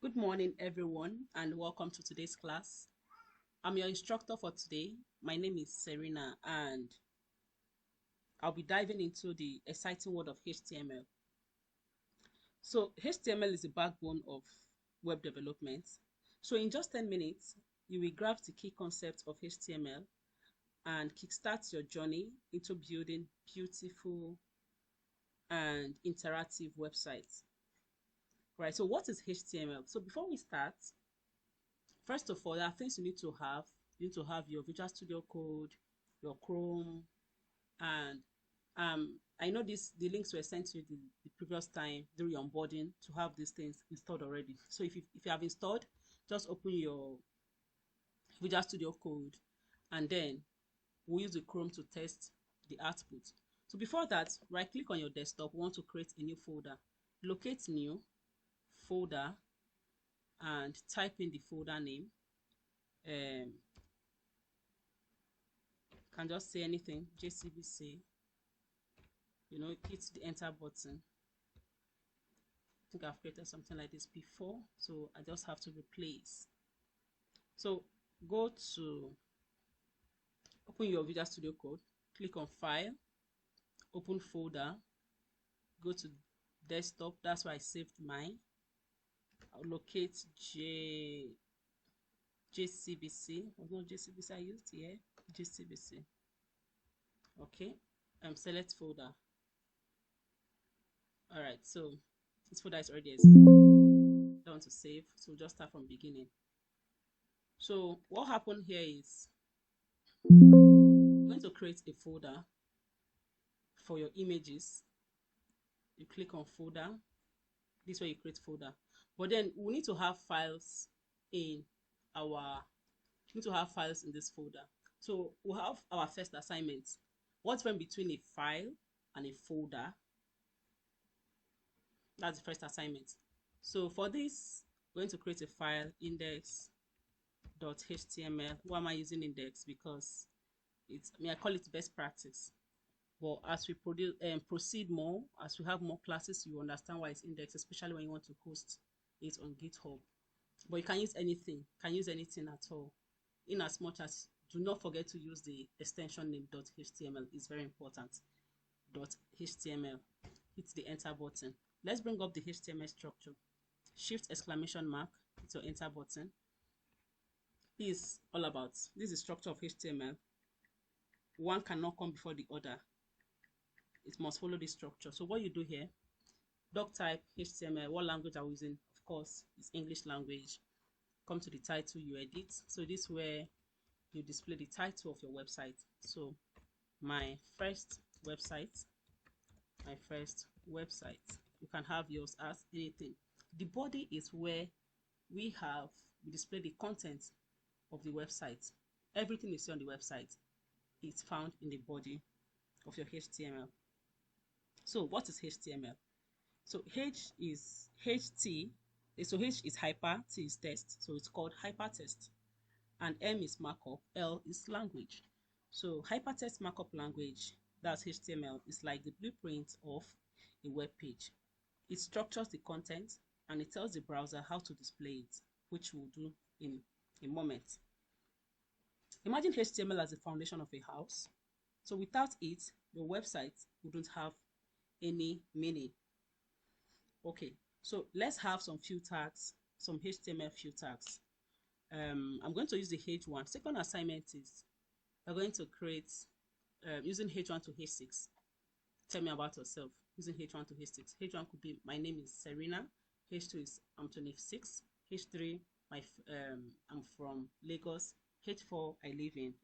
Good morning, everyone, and welcome to today's class. I'm your instructor for today. My name is Serena, and I'll be diving into the exciting world of HTML. So, HTML is the backbone of web development. So, in just 10 minutes, you will grasp the key concepts of HTML and kickstart your journey into building beautiful and interactive websites. Right, so what is HTML? So, before we start, first of all, there are things you need to have. You need to have your Visual Studio Code, your Chrome, and I know the links were sent to you the previous time during your onboarding to have these things installed already. So if you have installed, just open your Visual Studio Code, and then we'll use the Chrome to test the output. So before that, right click on your desktop. We want to create a new folder. Locate new folder and type in the folder name. Can just say anything, JCBC, hit the enter button. I think I've created something like this before, so I just have to replace. So go to open your Visual Studio Code, click on File, open folder, go to desktop. That's why I saved mine. I'll locate JCBC. Was not JCBC I used here. JCBC. Okay. Select folder. All right. So this folder is already down to save. So just start from beginning. So what happened here is I'm going to create a folder for your images. You click on folder. This way you create folder. But then we need to have files in this folder. So we'll have our first assignment. What's the difference between a file and a folder? That's the first assignment. So for this, we're going to create a file, index.html. Why am I using index? Because I call it best practice. But as we proceed more, as we have more classes, you understand why it's index, especially when you want to host it on GitHub. But you can use anything, at all. In as much as, do not forget to use the extension name .html. It's very important. .html. Hit the enter button. Let's bring up the HTML structure. Shift exclamation mark. Hit your enter button. This is all about. This is the structure of HTML. One cannot come before the other. It must follow this structure. So what you do here, doc type HTML. What language are we using? Of course, it's English language. Come to the title, you edit. So this is where you display the title of your website. So my first website. You can have yours as anything. The body is where we display the content of the website. Everything you see on the website is found in the body of your HTML. So what is HTML? So H is HT. So H is hyper, T is text. So it's called hypertext. And M is markup, L is language. So hypertext markup language, that's HTML, is like the blueprint of a web page. It structures the content and it tells the browser how to display it, which we'll do in a moment. Imagine HTML as the foundation of a house. So without it, your website wouldn't have any meaning. Okay, so let's have some few tags, some HTML few tags. I'm going to use the H1. Second assignment is we're going to create using H1 to H6. Tell me about yourself using H1 to H6. H1 could be my name is Serena. H2 is I'm 26. H3 I'm from Lagos. H4 I live in.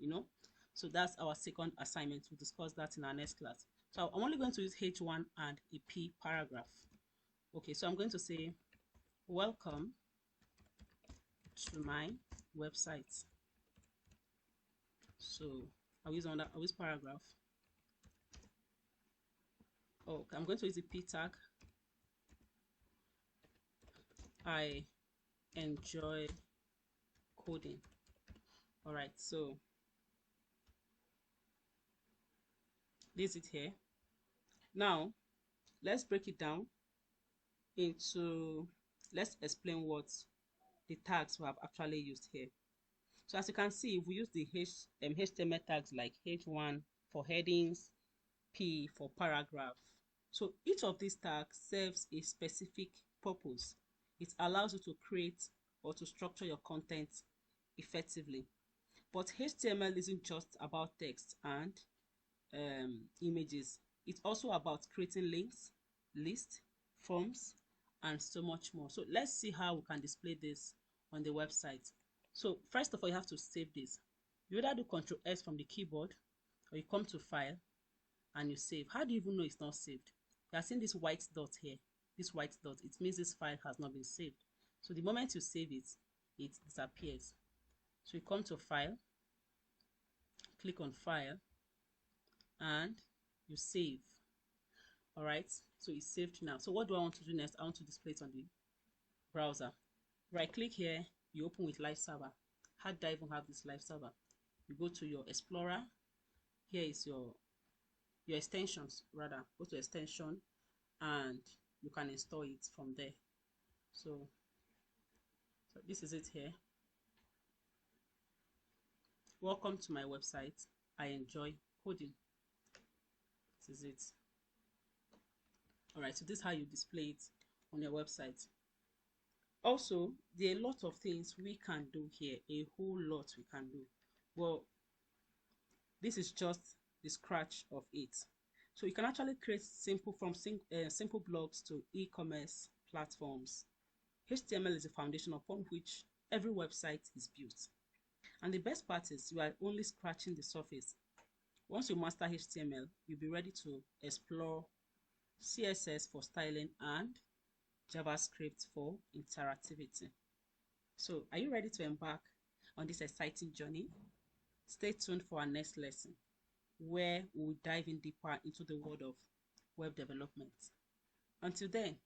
So that's our second assignment. We'll discuss that in our next class. So I'm only going to use H1 and a P paragraph. Okay, so I'm going to say welcome to my website. So I'll use paragraph. Okay, I'm going to use the P tag. I enjoy coding. All right, so this is it here. Now let's break it down into let's explain what the tags we have actually used here. So as you can see, we use the HTML tags like H1 for headings, P for paragraph. So each of these tags serves a specific purpose. It allows you to create or to structure your content effectively. But HTML isn't just about text and images. It's also about creating links, lists, forms, and so much more. So let's see how we can display this on the website. So first of all, you have to save this. You either do Ctrl S from the keyboard, or you come to File and you save. How do you even know it's not saved? You are seeing this white dot here. This white dot, it means this file has not been saved. So the moment you save it, it disappears. So you come to File, click on File, and you save. All right, so it's saved now. So what do I want to do next? I want to display it on the browser. Right click here, you open with Live Server. How do I even have this Live Server? You go to your Explorer. Here is your extensions, rather. Go to extension and you can install it from there. So this is it here. Welcome to my website. I enjoy coding. This is it. All right, so this is how you display it on your website. Also, there are a lot of things we can do here, a whole lot we can do. Well, this is just the scratch of it. So you can actually create simple blogs to e-commerce platforms. HTML is the foundation upon which every website is built. And the best part is you are only scratching the surface. Once you master HTML, you'll be ready to explore CSS for styling and JavaScript for interactivity. So are you ready to embark on this exciting journey? Stay tuned for our next lesson, where we'll dive in deeper into the world of web development. Until then,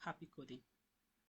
happy coding.